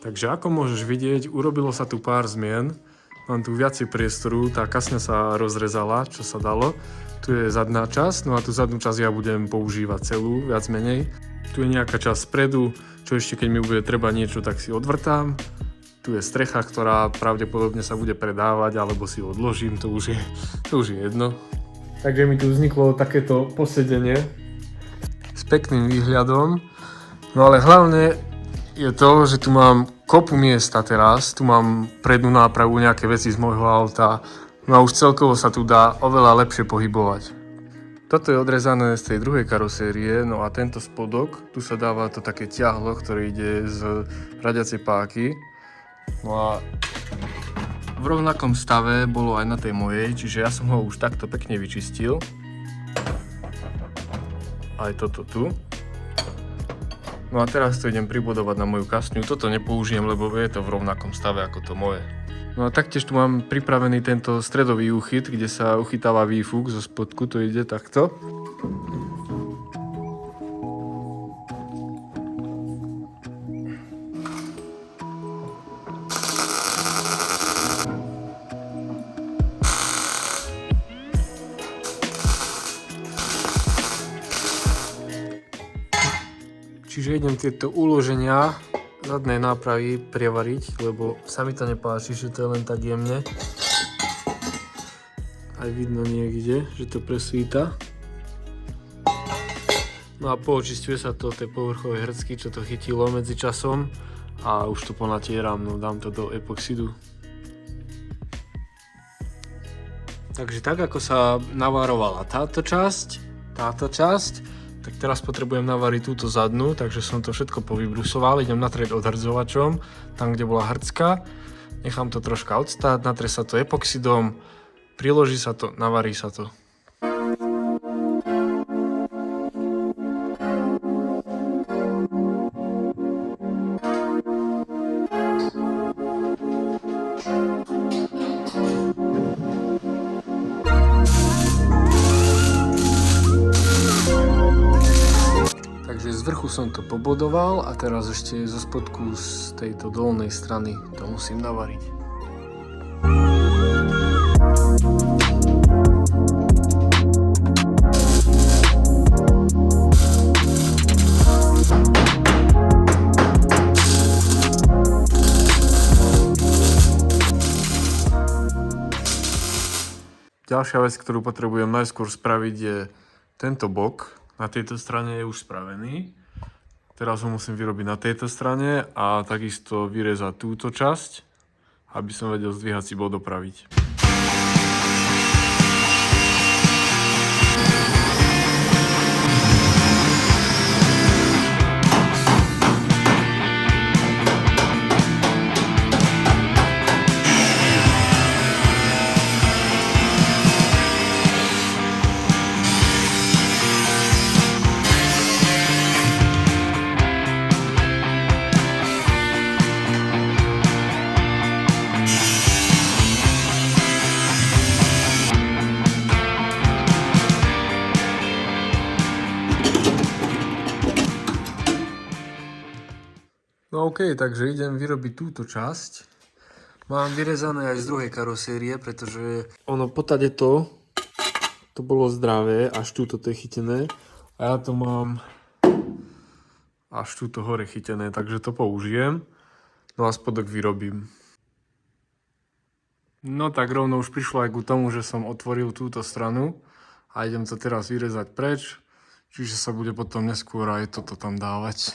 Takže ako môžeš vidieť, urobilo sa tu pár zmien. Mám tu viacej priestoru, tá kasňa sa rozrezala, čo sa dalo. Tu je zadná časť, no a tú zadnú časť ja budem používať celú, viac menej. Tu je nejaká časť spredu, čo ešte keď mi bude treba niečo, tak si odvrtám. Tu je strecha, ktorá pravdepodobne sa bude predávať, alebo si odložím, to už je jedno. Takže mi tu vzniklo takéto posedenie s pekným výhľadom. No ale hlavne je to, že tu mám kopu miesta teraz, tu mám prednú nápravu, nejaké veci z môjho auta, no a už celkovo sa tu dá oveľa lepšie pohybovať. Toto je odrezané z tej druhej karosérie, no a tento spodok, tu sa dáva to také ťahlo, ktoré ide z radiacej páky. No a v rovnakom stave bolo aj na tej mojej, čiže ja som ho už takto pekne vyčistil. Aj toto tu. No a teraz to idem pribudovať na moju kasňu. Toto nepoužijem, lebo je to v rovnakom stave ako to moje. No a taktiež tu mám pripravený tento stredový úchyt, kde sa uchytáva výfuk zo spodku, to ide takto. Čiže idem tieto uloženia zadnej nápravy prevariť, lebo sa mi to nepáči, že to je len tak jemne. Aj vidno niekde, že to presvíta. No a poočistuje sa to tie povrchové hrcky, čo to chytilo medzi časom. A už to ponatieram, no dám to do epoxidu. Takže tak, ako sa navarovala táto časť, tak teraz potrebujem navariť túto zadnú, takže som to všetko povybrusoval, idem natrieť odhrdzovačom, tam kde bola hrcka, nechám to troška odstáť, natrie sa to epoxidom, priloží sa to, navarí sa to. Takže z vrchu som to pobodoval a teraz ešte zo spodku z tejto dolnej strany to musím navariť. Ďalšia vec, ktorú potrebujem najskôr spraviť, je tento bok. Na tejto strane je už spravený. Teraz ho musím vyrobiť na tejto strane a takisto vyrezať túto časť, aby som vedel zdvíhací bod opraviť. No OK, takže idem vyrobiť túto časť. Mám vyrezané aj z druhej karosérie, pretože ono potade to bolo zdravé, až túto to je chytené. A ja to mám až túto hore chytené, takže to použijem. No a spodok vyrobím. No tak rovno už prišlo aj ku tomu, že som otvoril túto stranu a idem to teraz vyrezať preč. Čiže sa bude potom neskôr aj toto tam dávať.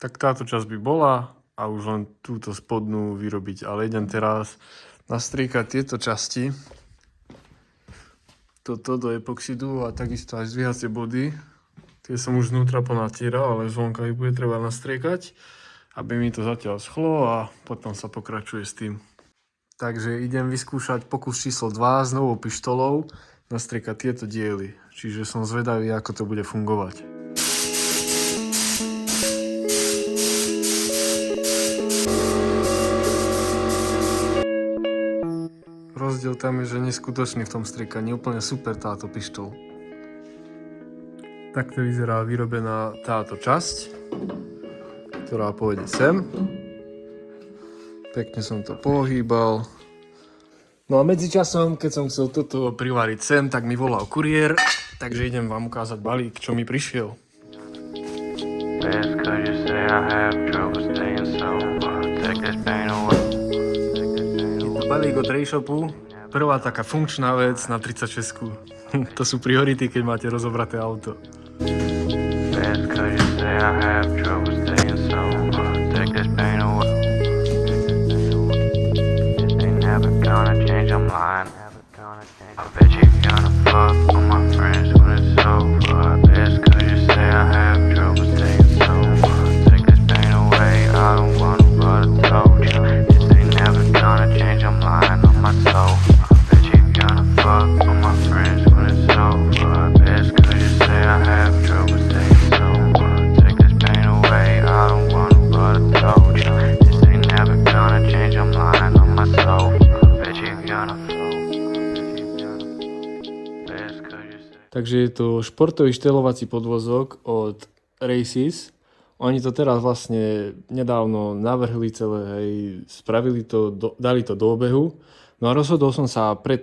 Tak táto časť by bola a už len túto spodnú vyrobiť, ale idem teraz nastriekať tieto časti. Toto do epoxidu a takisto aj zdvíhacie body. Tie som už znútra ponatieral, ale zvonka ich bude treba nastriekať, aby mi to zatiaľ schlo a potom sa pokračuje s tým. Takže idem vyskúšať pokus číslo 2 s novou pištolou nastriekať tieto diely. Čiže som zvedavý, ako to bude fungovať. Rozdiel tam je, že neskutočný v tom striekaní, úplne super táto pištol. Takto vyzerá vyrobená táto časť, ktorá pôjde sem. Pekne som to pohýbal. No a medzičasom, keď som chcel toto privariť sem, tak mi volal kuriér, takže idem vám ukázať balík, čo mi prišiel. Balík od Rayshopu, prvá taká funkčná vec na 36. To sú priority, keď máte rozobraté auto. Takže je to športový štelovací podvozok od Races. Oni to teraz vlastne nedávno navrhli celé, hej, spravili to, dali to do obehu. No a rozhodol som sa pre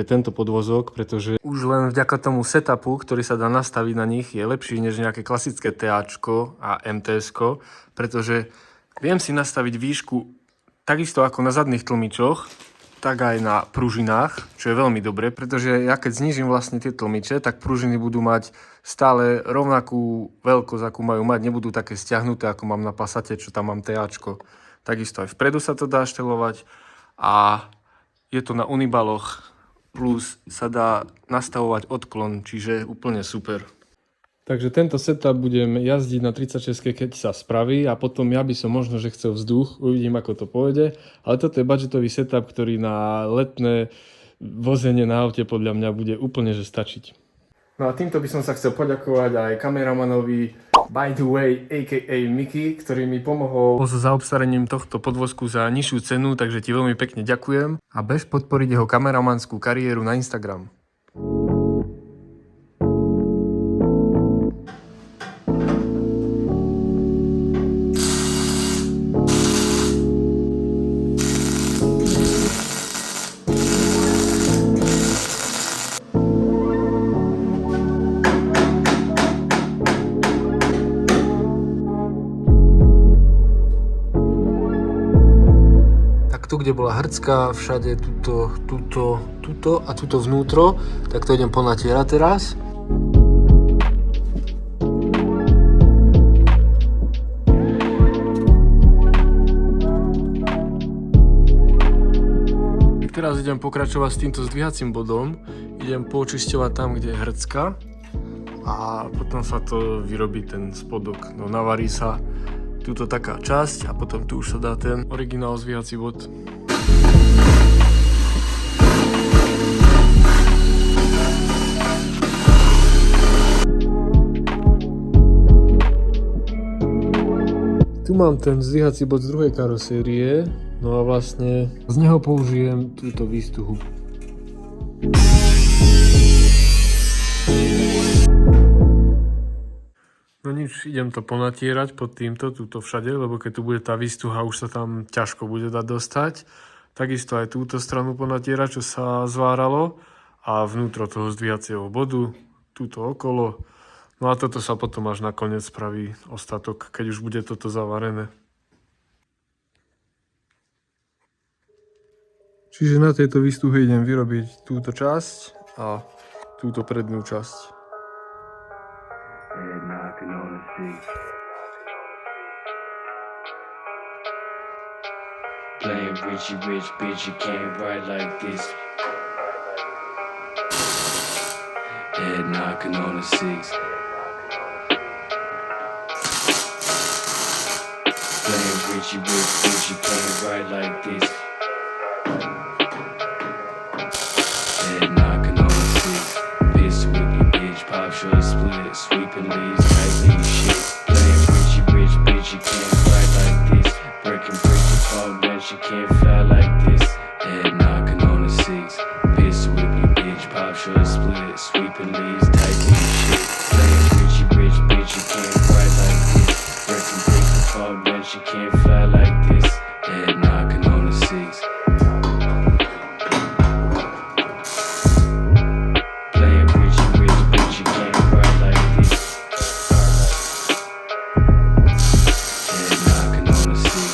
tento podvozok, pretože už len vďaka tomu setupu, ktorý sa dá nastaviť na nich, je lepší než nejaké klasické TAčko a MTSko, pretože viem si nastaviť výšku takisto ako na zadných tlmičoch, tak aj na pružinách, čo je veľmi dobre, pretože ja keď znížim vlastne tie tlmiče, tak pružiny budú mať stále rovnakú veľkosť, akú majú mať, nebudú také stiahnuté, ako mám na Passate, čo tam mám TAčko. Takisto aj vpredu sa to dá štelovať a je to na unibaloch, plus sa dá nastavovať odklon, čiže úplne super. Takže tento setup budem jazdiť na 36, keď sa spraví a potom ja by som možno, že chcel vzduch, uvidím ako to pôjde, ale toto je budgetový setup, ktorý na letné vozenie na aute podľa mňa bude úplne že stačiť. No a týmto by som sa chcel poďakovať aj kameramanovi By the Way aka Miky, ktorý mi pomohol so zaobstarením tohto podvozku za nižšiu cenu, takže ti veľmi pekne ďakujem a bež podporiť jeho kameramanskú kariéru na Instagram. Tu, kde bola hrcka, všade tuto a tuto vnútro, tak to idem ponatierať teraz. Teraz idem pokračovať s týmto zdvíhacím bodom, idem poočisťovať tam, kde je hrcka a potom sa to vyrobí ten spodok, no navarí sa tuto taká časť a potom tu už sa dá ten originál zdvíhací bod. Tu mám ten zdvíhací bod z druhej karosérie, no a vlastne z neho použijem túto výstuhu. No nič, idem to ponatierať pod týmto, túto všade, lebo keď tu bude tá výstuha, už sa tam ťažko bude dať dostať. Takisto aj túto stranu ponatierať, čo sa zváralo a vnútro toho zdvíhacieho bodu, túto okolo. No a toto sa potom až nakoniec spraví ostatok, keď už bude toto zavarené. Čiže na tejto výstuhe idem vyrobiť túto časť a túto prednú časť. Playing Richie Rich, bitch, you can't write like this. Head knocking on the 6. Richie Rich, bitch, you can't ride like this. Head knocking on the six. Pistol whip your bitch, pop short split, sweeping leaves, tight leave shit. Playing Richie Rich, bitch, you can't ride like this. Breaking bricks to fall bench, you can't fly like this. Head knocking on the six. Pistol whip your bitch, pop short split, sweeping leaves, tight leave shit. Playing Richie Rich, bitch, you can't ride like this. Breaking bricks to fall bench, you can't fly like this. Head knocking on the six. Playing Richie Rich, bitch, you can't ride like this. Head knocking on the six.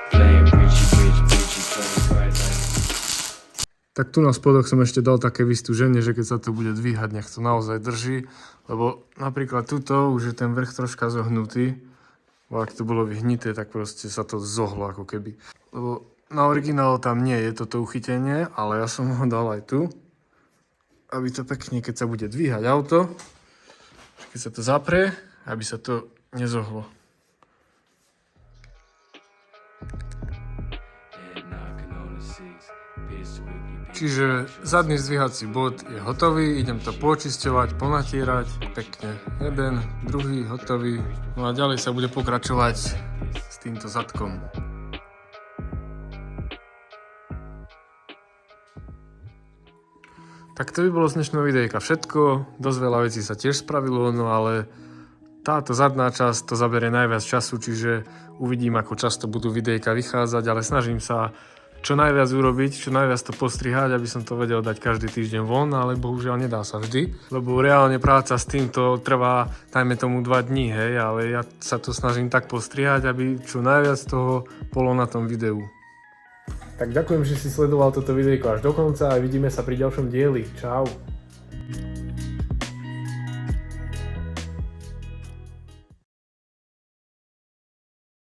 Playing Richie Rich, bitch, you can't ride like this. Tak tu na spodok som ešte dal také vystúženie, že keď sa to bude dvíhať, nech to naozaj drží. Lebo napríklad tuto už je ten vrch troška zohnutý. Bo ak to bolo vyhnité, tak proste sa to zohlo ako keby. Lebo na originálu tam nie je toto uchytenie, ale ja som ho dal aj tu. Aby to pekne, keď sa bude dvíhať auto, keď sa to zaprie, aby sa to nezohlo. Head knocking on the six. Pistol whip your bitch. Čiže zadný zdvíhací bod je hotový, idem to počisťovať, ponatierať pekne. Jeden, druhý, hotový. No a ďalej sa bude pokračovať s týmto zadkom. Tak to by bolo z dnešného videjka všetko. Dosť veľa vecí sa tiež spravilo, no ale táto zadná časť to zaberie najviac času, čiže uvidím, ako často budú videjka vychádzať, ale snažím sa čo najviac urobiť, čo najviac to postrihať, aby som to vedel dať každý týždeň von, ale bohužiaľ nedá sa vždy, lebo reálne práca s týmto trvá, dajme tomu 2 dní, hej, ale ja sa to snažím tak postrihať, aby čo najviac toho bolo na tom videu. Tak ďakujem, že si sledoval toto videjko až do konca a vidíme sa pri ďalšom dieli. Čau.